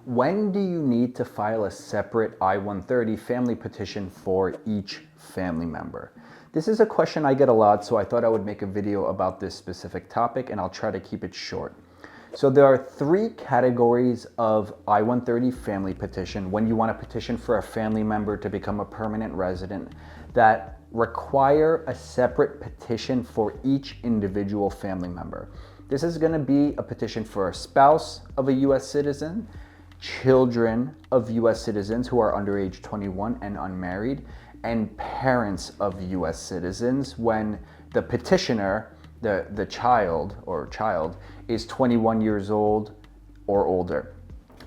When do you need to file a separate I-130 family petition for each family member? This is a question I get a lot, so I thought I would make a video about this specific topic, and I'll try to keep it short. So there are three categories of I-130 family petition when you want to petition for a family member to become a permanent resident that require a separate petition for each individual family member. This is going to be a petition for a spouse of a U.S. citizen, children of U.S. citizens who are under age 21 and unmarried, and parents of U.S. citizens when the petitioner, the child is 21 years old or older.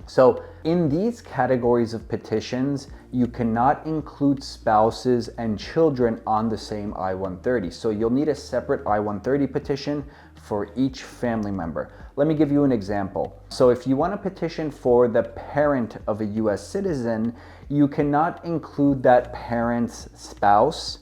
So in these categories of petitions, you cannot include spouses and children on the same I-130. So you'll need a separate I-130 petition for each family member. Let me give you an example. So if you want to petition for the parent of a U.S. citizen, you cannot include that parent's spouse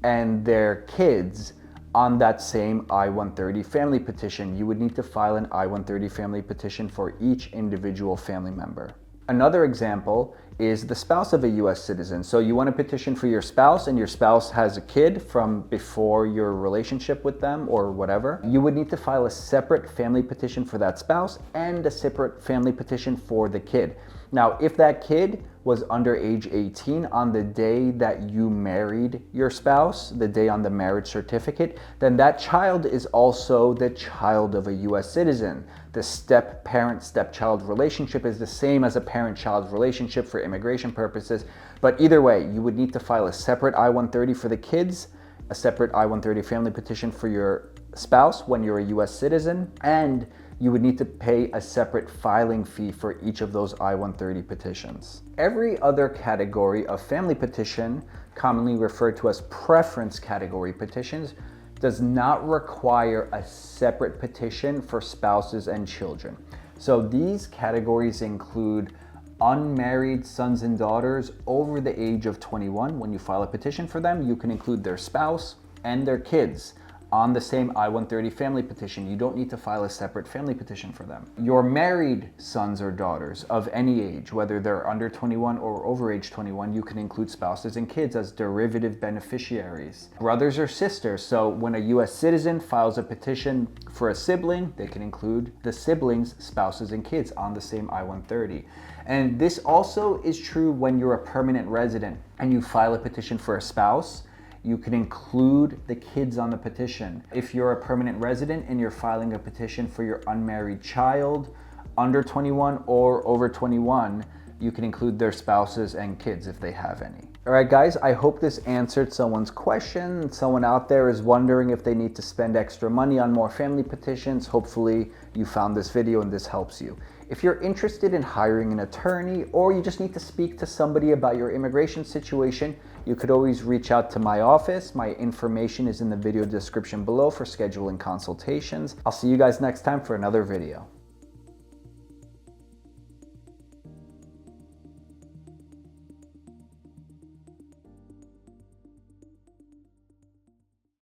and their kids on that same I-130 family petition. You would need to file an I-130 family petition for each individual family member. Another example is the spouse of a U.S. citizen. So you want to petition for your spouse and your spouse has a kid from before your relationship with them or whatever. You would need to file a separate family petition for that spouse and a separate family petition for the kid. Now, if that kid was under age 18 on the day that you married your spouse, the day on the marriage certificate, then that child is also the child of a U.S. citizen. The step-parent, step-child relationship is the same as a parent-child relationship for immigration purposes. But either way, you would need to file a separate I-130 for the kids, a separate I-130 family petition for your spouse when you're a U.S. citizen, and you would need to pay a separate filing fee for each of those I-130 petitions. Every other category of family petition, commonly referred to as preference category petitions, does not require a separate petition for spouses and children. So these categories include unmarried sons and daughters over the age of 21. When you file a petition for them, you can include their spouse and their kids on the same I-130 family petition. You don't need to file a separate family petition for them. Your married sons or daughters of any age, whether they're under 21 or over age 21, you can include spouses and kids as derivative beneficiaries. Brothers or sisters, so when a U.S. citizen files a petition for a sibling, they can include the siblings, spouses, and kids on the same I-130. And this also is true when you're a permanent resident and you file a petition for a spouse. You can include the kids on the petition. If you're a permanent resident and you're filing a petition for your unmarried child under 21 or over 21, you can include their spouses and kids if they have any. All right, guys, I hope this answered someone's question. Someone out there is wondering if they need to spend extra money on more family petitions. Hopefully you found this video and this helps you. If you're interested in hiring an attorney or you just need to speak to somebody about your immigration situation, you could always reach out to my office. My information is in the video description below for scheduling consultations. I'll see you guys next time for another video.